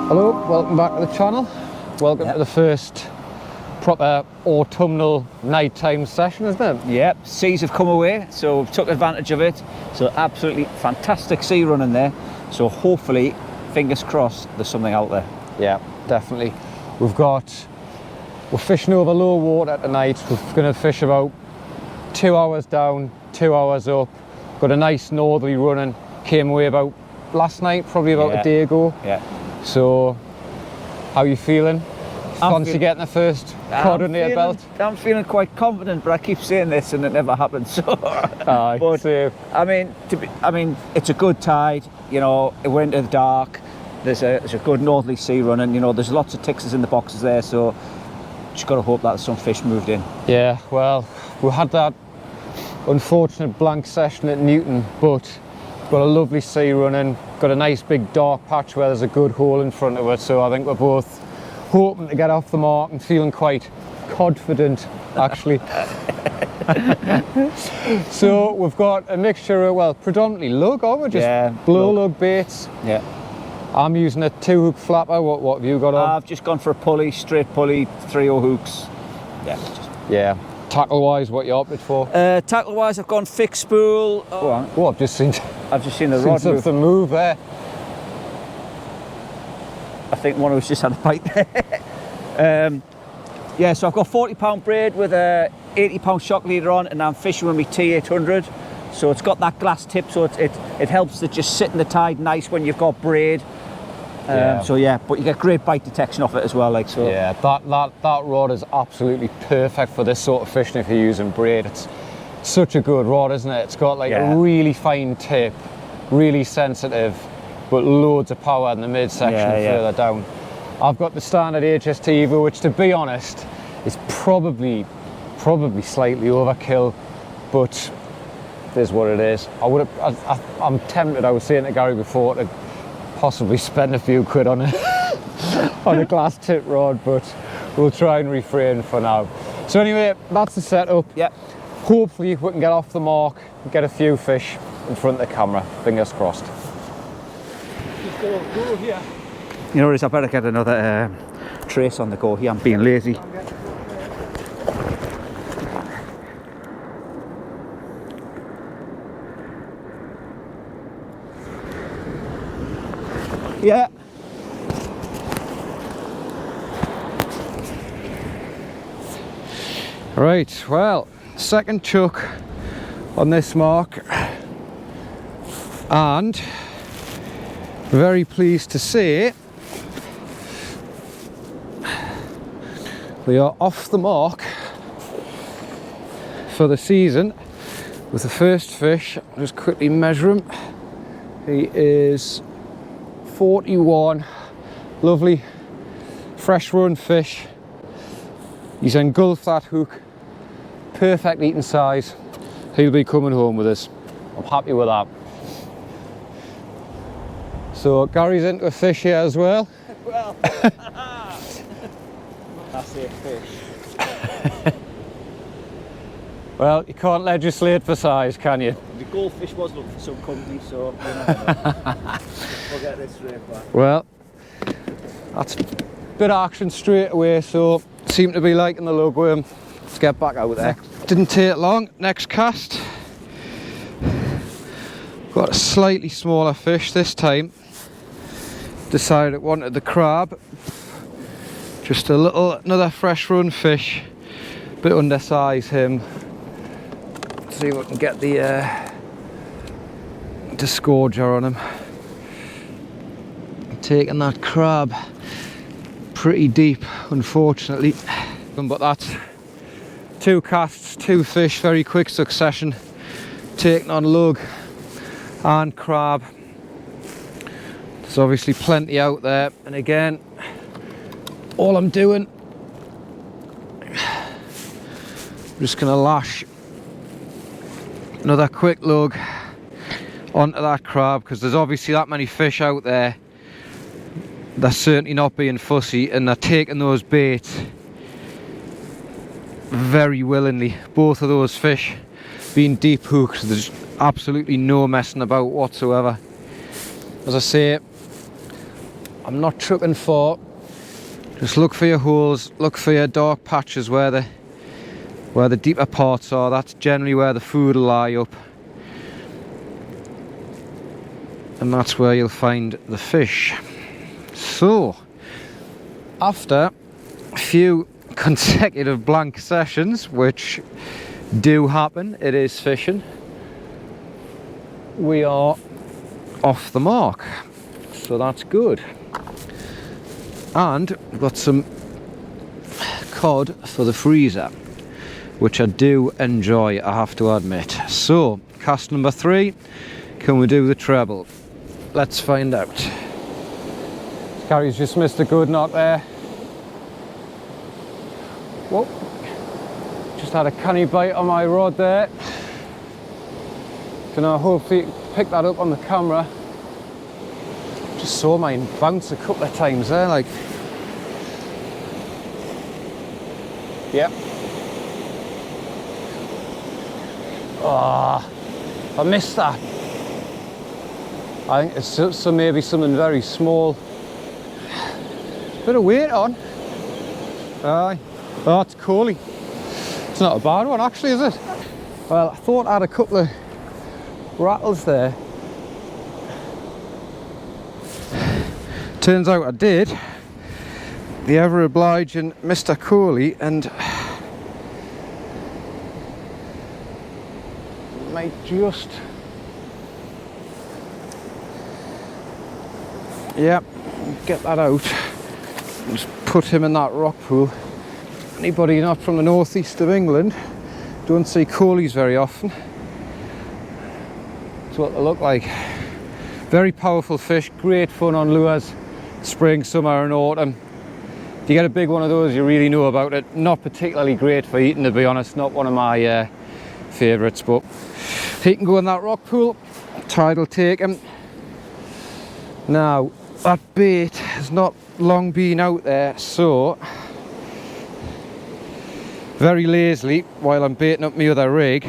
Hello, welcome back to the channel. Welcome to the first proper autumnal nighttime session, isn't it? Yep, seas have come away, so we've took advantage of it. So absolutely fantastic sea running there. So hopefully, fingers crossed, there's something out there. Yeah, definitely. We're fishing over low water tonight. We're going to fish about 2 hours down, 2 hours up. Got a nice northerly running. Came away about last night, probably about a day ago. Yeah. So, how are you feeling? Fancy getting the first cod under your belt? I'm feeling quite confident, but I keep saying this and it never happens. So, but I mean, it's a good tide. You know, it went into the dark. There's a good northerly sea running. You know, there's lots of tickers in the boxes there. So, just got to hope that some fish moved in. Yeah, well, we had that unfortunate blank session at Newton, but got a lovely sea running. Got a nice big dark patch where there's a good hole in front of it. So I think we're both hoping to get off the mark and feeling quite confident, actually. So we've got a mixture of, well, predominantly lug, or we're just blow lug baits. Yeah. I'm using a 2-hook flapper. What have you got on? I've just gone for a pulley, straight pulley, 3/0 hooks. Yeah. Tackle wise, what you opted for? Tackle wise, I've gone fixed spool. Oh, I've just seen the rod move. The move there. I think one of us just had a bite there. Yeah, so I've got 40-pound braid with a 80-pound shock leader on, and I'm fishing with my T800. So it's got that glass tip, so it helps to just sit in the tide nice when you've got braid. So yeah, but you get great bite detection off it as well. Like so. Yeah, that rod is absolutely perfect for this sort of fishing if you're using braid. It's such a good rod, isn't it? It's got like a really fine tip, really sensitive, but loads of power in the midsection further down. I've got the standard HST Evo, which, to be honest, is probably slightly overkill, but it is what it is. I'm tempted. I was saying to Gary before to possibly spend a few quid on a glass tip rod, but we'll try and refrain for now. So anyway, that's the setup. Yeah. Hopefully we can get off the mark and get a few fish in front of the camera. Fingers crossed. Just go here. You know what it is, I better get another trace on the go here. I'm being lazy. Yeah. Right, well, second chuck on this mark, and very pleased to say we are off the mark for the season with the first fish. I'll just quickly measure him. He is 41, lovely fresh run fish. He's engulfed that hook, perfect eating size. He'll be coming home with us. I'm happy with that. So Gary's into a fish here as well. Well, that's a fish. Well, you can't legislate for size, can you? The goldfish was looking for some company, so you know, we'll get this straight back. Well, that's a bit of action straight away, so seem to be liking the lugworm. Let's get back out there. Didn't take long. Next cast. Got a slightly smaller fish this time. Decided it wanted the crab. Just another fresh run fish. Bit undersized him. See if we can get the disgorger on him. Taking that crab pretty deep, unfortunately. But that's 2 casts, 2 fish, very quick succession. Taking on lug and crab. There's obviously plenty out there, and again, all I'm doing, I'm just gonna lash another quick lug onto that crab, because there's obviously that many fish out there. They're certainly not being fussy, and they're taking those baits very willingly. Both of those fish being deep hooked, there's absolutely no messing about whatsoever. As I say, I'm not trucking for. Just look for your holes, look for your dark patches where the deeper parts are. That's generally where the food will lie up. And that's where you'll find the fish. So, after a few consecutive blank sessions, which do happen, it is fishing, we are off the mark. So that's good. And we've got some cod for the freezer, which I do enjoy, I have to admit. So, cast number 3, can we do the treble? Let's find out. Gary's just missed a good knock there. Whoa, just had a canny bite on my rod there. Can I hopefully pick that up on the camera? Just saw mine bounce a couple of times there, like. Yep. Ah, I missed that. I think it's maybe something very small. Bit of weight on. Aye. Oh, it's Coley. It's not a bad one actually, is it? Well, I thought I had a couple of rattles there. Turns out I did. The ever obliging Mr. Coley, and might just, yeah, get that out. Just put him in that rock pool. Anybody not from the northeast of England don't see Coleys very often. That's what they look like. Very powerful fish, great fun on lures, spring, summer and autumn. If you get a big one of those, you really know about it. Not particularly great for eating, to be honest, not one of my favourites, but he can go in that rock pool, tide will take him. Now, that bait has not long been out there, so very lazily, while I'm baiting up my other rig,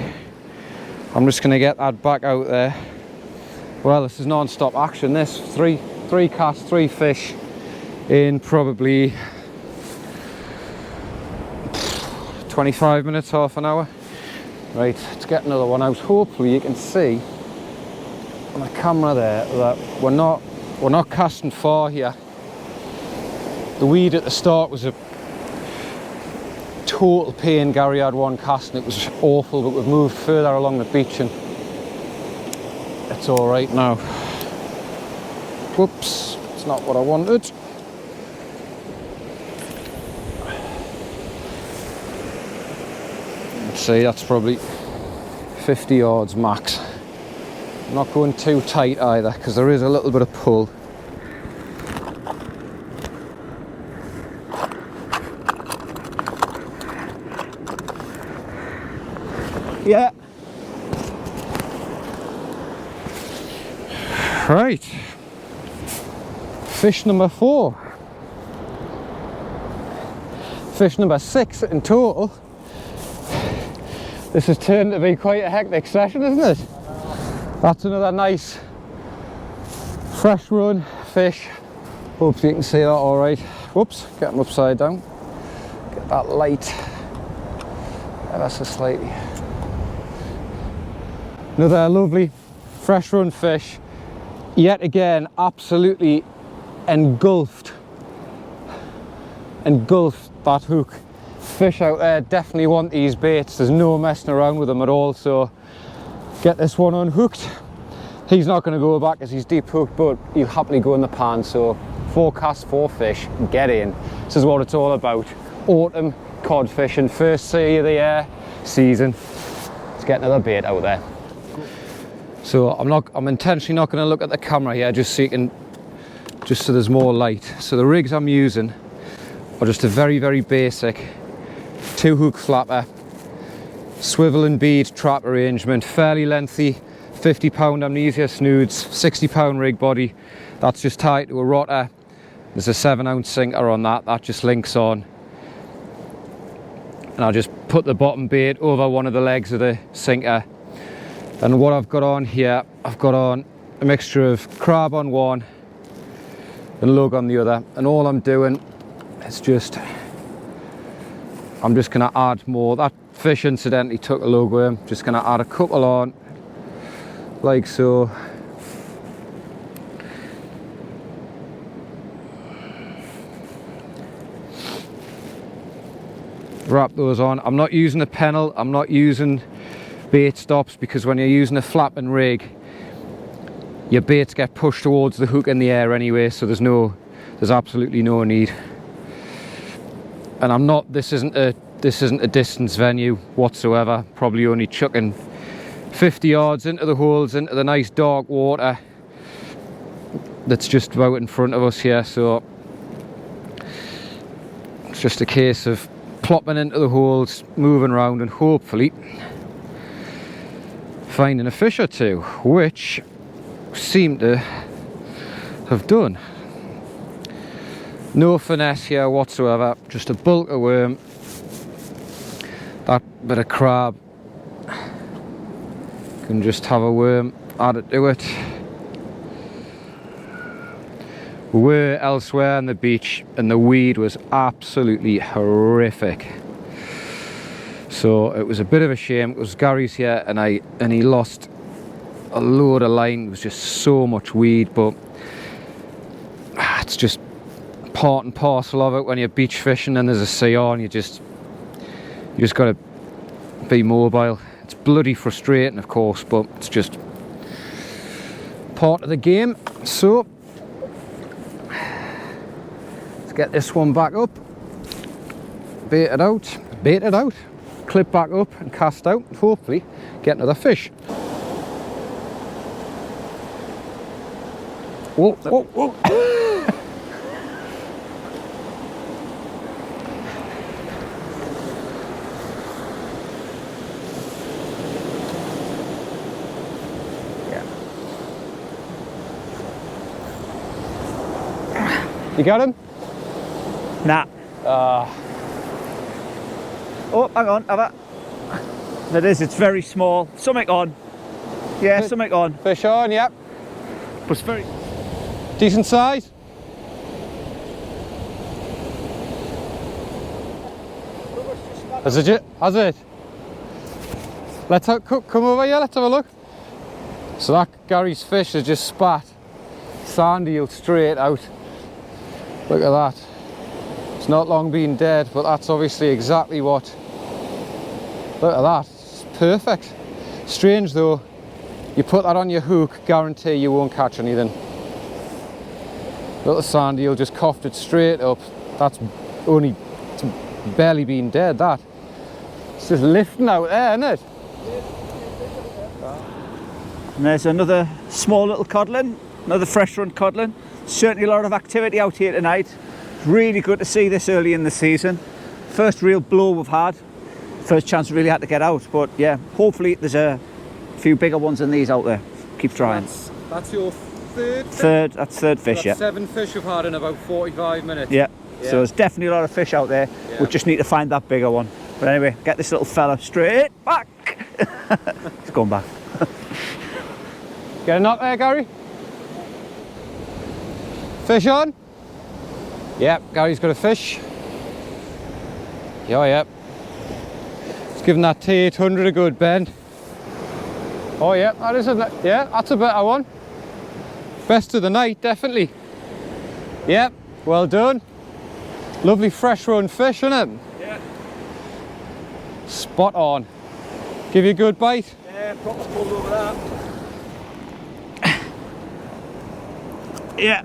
I'm just going to get that back out there. Well, this is non-stop action, this. Three casts, 3 fish in probably 25 minutes, half an hour. Right, let's get another one out. Hopefully you can see on the camera there that we're not casting far here. The weed at the start was a total pain. Gary had one cast and it was awful, but we've moved further along the beach and it's all right now. Whoops, it's not what I wanted. Let's see, that's probably 50 yards max. I'm not going too tight either because there is a little bit of pull. Yeah. Right. Fish number 4. Fish number 6 in total. This has turned to be quite a hectic session, isn't it? That's another nice fresh run fish. Hopefully you can see that all right. Whoops, get them upside down. Get that light ever so slightly. Another lovely fresh run fish. Yet again, absolutely engulfed that hook. Fish out there definitely want these baits. There's no messing around with them at all, so get this one unhooked. He's not going to go back as he's deep hooked, but he'll happily go in the pan. So 4 casts, 4 fish, get in. This is what it's all about. Autumn cod fishing, first sea of the season. Let's get another bait out there. So I'm intentionally not going to look at the camera here, just so there's more light. So the rigs I'm using are just a very, very basic 2-hook flapper, swivel and bead trap arrangement, fairly lengthy 50-pound amnesia snoods, 60-pound rig body. That's just tied to a rotter. There's a 7-ounce sinker on that just links on. And I'll just put the bottom bait over one of the legs of the sinker. And what I've got on here, I've got on a mixture of crab on one, and lug on the other. And all I'm doing is I'm just going to add more. That fish incidentally took a lug worm. Just going to add a couple on, like so. Wrap those on. I'm not using a pennel, I'm not using bait stops, because when you're using a flapping rig, your baits get pushed towards the hook in the air anyway, so there's absolutely no need. And this isn't a distance venue whatsoever. Probably only chucking 50 yards into the holes, into the nice dark water that's just about in front of us here. So it's just a case of plopping into the holes, moving around, and hopefully finding a fish or two, which seem to have done. No finesse here whatsoever, just a bulk of worm. That bit of crab can just have a worm added to it. We were elsewhere on the beach and the weed was absolutely horrific, so it was a bit of a shame. It was Gary's here and he lost a load of line. It was just so much weed, but it's just part and parcel of it when you're beach fishing and there's a sea on. You just got to be mobile. It's bloody frustrating, of course, but it's just part of the game. So let's get this one back up, bait it out, clip back up and cast out, and hopefully get another fish. Whoa, whoa, whoa. You got him? Nah. Oh, hang on, have it. That is, it's very small. Something on. Yeah, something on. Fish on, yep. But it's very decent size. Has it? Has it? Let's come over here, let's have a look. So that Gary's fish has just spat sand eel straight out. Look at that. It's not long been dead, but that's obviously exactly what. Look at that. It's perfect. Strange though, you put that on your hook, guarantee you won't catch anything. Little sand eel just coughed it straight up. That's only, it's barely been dead, that. It's just lifting out there, isn't it? And there's another small little codling, another fresh run codling. Certainly a lot of activity out here tonight. Really good to see this early in the season. First real blow we've had. First chance we really had to get out, but yeah, hopefully there's a few bigger ones than these out there. Keep trying. That's your third fish? That's third fish, yeah. 7 fish we've had in about 45 minutes. Yeah. So there's definitely a lot of fish out there. Yeah. We just need to find that bigger one. But anyway, get this little fella straight back. It's going back. Get a knock there, Gary. Fish on? Yep, Gary's got a fish. Yeah, yep. It's giving that T800 a good bend. Oh yeah, that is that's a better one. Best of the night, definitely. Yep, well done. Lovely fresh run fish, isn't it? Yeah. Spot on. Give you a good bite? Yeah, proper pulled over that. Yeah.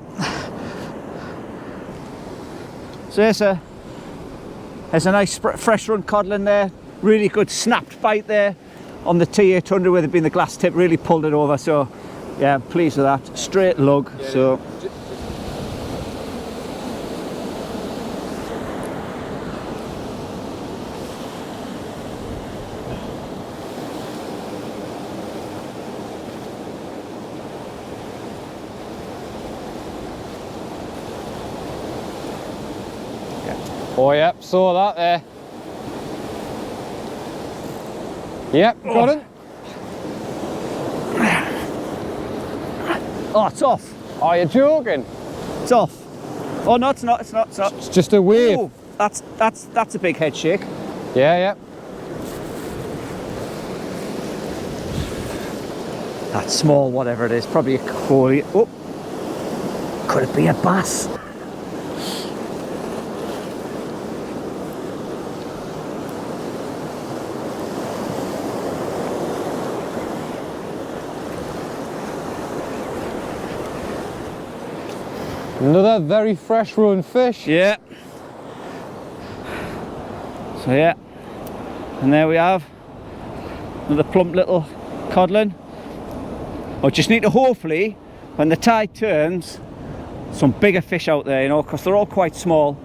So there's a nice fresh run codling there. Really good snapped bite there on the T800 where there'd been the glass tip, really pulled it over. So yeah, pleased with that. Straight lug. Yeah, so oh yep, saw that there. Yep, got it. oh, it's off. Are you joking? It's off. Oh no, it's not. It's not. It's not. It's just a wave. Ooh, that's a big head shake. Yeah, yeah. That small, whatever it is, probably a quarry. Oh, could it be a bass? Another very fresh run fish. Yeah. So yeah, and there we have another plump little codling. I just need to hopefully, when the tide turns, some bigger fish out there, you know, because they're all quite small.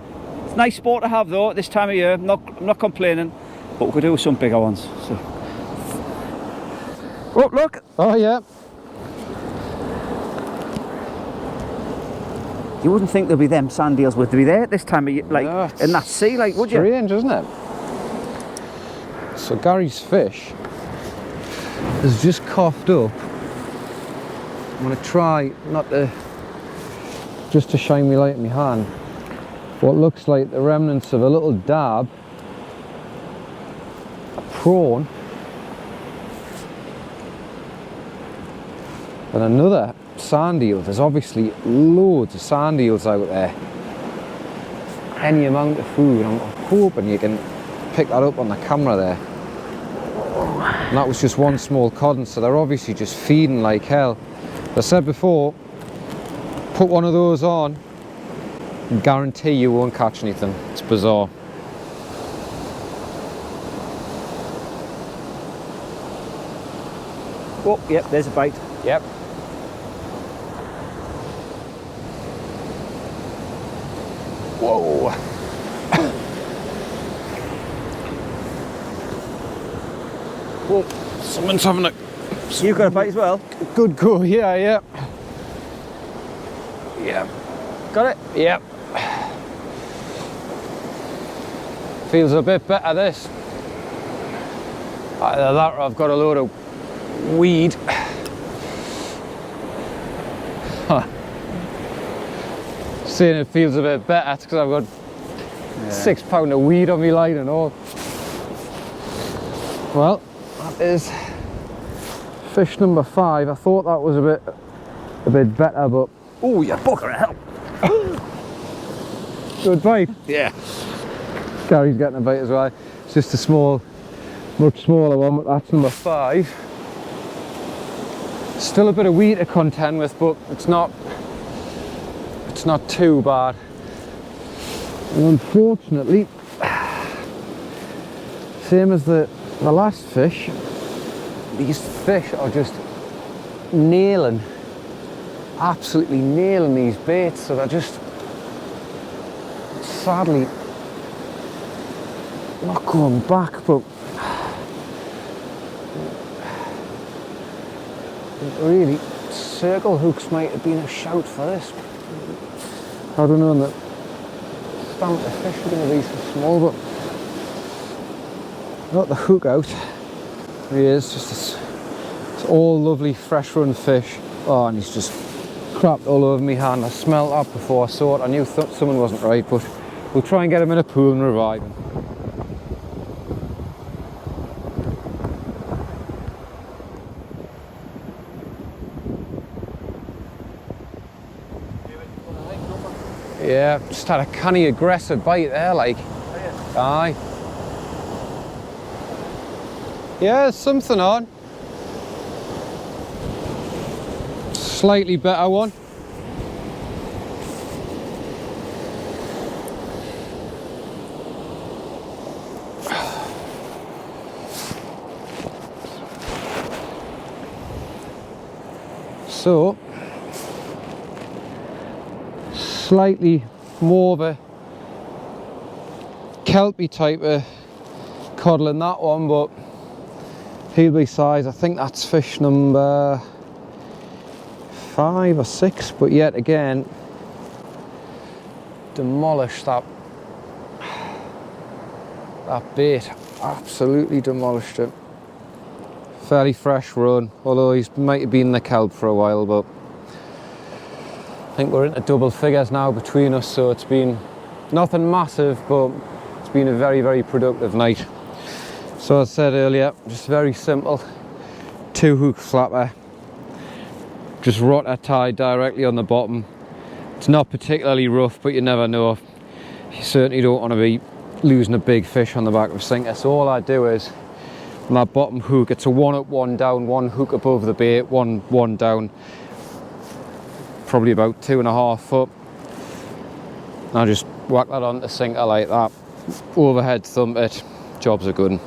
It's a nice sport to have though at this time of year. I'm not complaining, but we could do some bigger ones. So. Oh look! Oh yeah. You wouldn't think there'd be them sand eels would be there at this time of year, like no, in that sea, like would you? Strange, isn't it? So Gary's fish has just coughed up. I'm going to try not to, just to shine me light in my hand, what looks like the remnants of a little dab, a prawn, and another sand eel. There's obviously loads of sand eels out there. Any amount of food. I'm hoping you can pick that up on the camera there. And that was just one small cod, so they're obviously just feeding like hell. As I said before, put one of those on and guarantee you won't catch anything. It's bizarre. Oh, yep, there's a bite. Yep. Whoa. Whoa, someone's having a You got a bite as well? good go, yeah, yeah. Yeah. Got it? Yep. Feels a bit better, this. Either that or I've got a load of weed. Saying it feels a bit better because I've got £6 of weed on my line and all. Well, that is fish number 5. I thought that was a bit better, but Oh, you bugger hell. good bite. Yeah. Gary's getting a bite as well. It's just a small, much smaller one, but that's number 5. Still a bit of weed to contend with, but it's not too bad. And unfortunately, same as the last fish, these fish are just nailing, absolutely nailing these baits, so they're just sadly not going back, but really circle hooks might have been a shout for this. I don't know, that stamp the fish are going to be so small, but got the hook out. Here he is, just it's all lovely fresh run fish. Oh, and he's just crapped all over me hand. I smelled that before I saw it. I knew someone wasn't right, but we'll try and get him in a pool and revive him. Yeah, just had a canny aggressive bite there, like. Aye. Yeah, there's something on. Slightly better one. So, slightly more of a kelpie type of codle in that one, but he'll be size. I think that's fish number 5 or 6, but yet again demolished that bait, absolutely demolished it. Fairly fresh run, although he might have been in the kelp for a while, but think we're into double figures now between us, so it's been nothing massive, but it's been a very, very productive night. So as I said earlier, just very simple 2-hook flapper, just rotter tied directly on the bottom. It's not particularly rough, but you never know. You certainly don't want to be losing a big fish on the back of a sinker. So all I do is, on that bottom hook, it's a 1 up, 1 down, 1 hook above the bait, one down, probably about 2.5 foot. And I just whack that on the sinker like that, overhead thump it, job's a good one.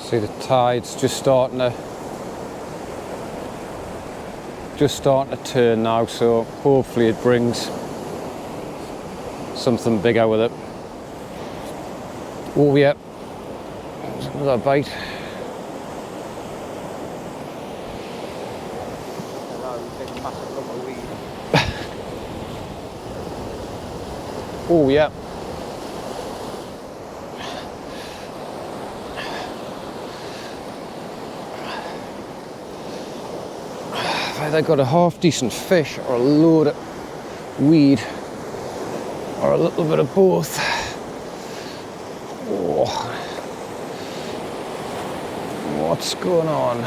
See the tide's just starting to turn now, so hopefully it brings something bigger with it. Oh yeah, there's another bite. Oh yeah. I've either got a half decent fish or a load of weed or a little bit of both. Oh. What's going on?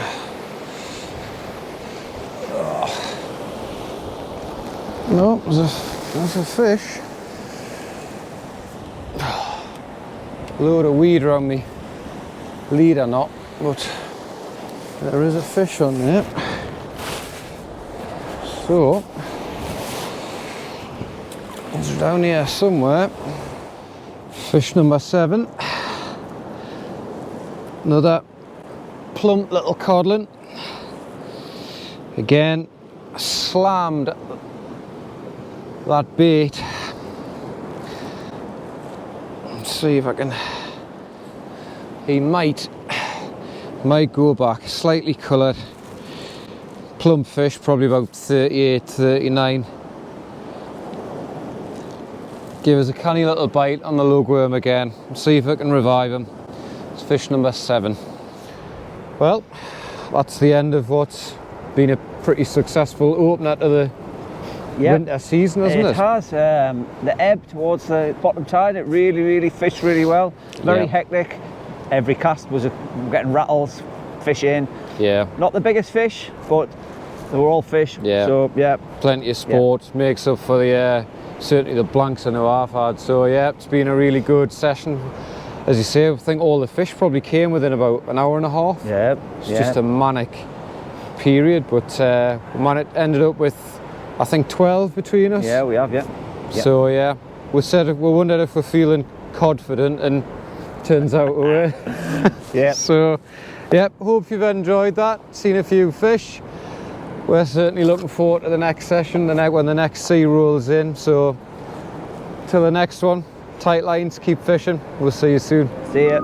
Oh. No, there's a fish. Load of weed around me. Lead or not, but there is a fish on there. So, it's down here somewhere. Fish number 7. Another plump little codling. Again, slammed that bait. Let's see if I can. He might go back, slightly coloured. Plump fish, probably about 38, 39. Give us a canny little bite on the lugworm again. See if I can revive him. It's fish number 7. Well, that's the end of what's been a pretty successful opener to the winter season, hasn't it? It has. The ebb towards the bottom tide, it really fished really well. Very hectic. Every cast was getting rattles, fish in. Yeah. Not the biggest fish, but they were all fish. Yeah. So yeah. Plenty of sport, makes up for the certainly the blanks I know I've had. So yeah, it's been a really good session. As you say, I think all the fish probably came within about an hour and a half. Yeah. It's just a manic period, but we ended up with, I think, 12 between us. Yeah, we have, yeah. So yeah, we wondered if we're feeling confident, and turns out we were. Yeah. So yeah, hope you've enjoyed that, seen a few fish. We're certainly looking forward to the next session, when the next sea rolls in. So till the next one, tight lines, keep fishing. We'll see you soon. See ya.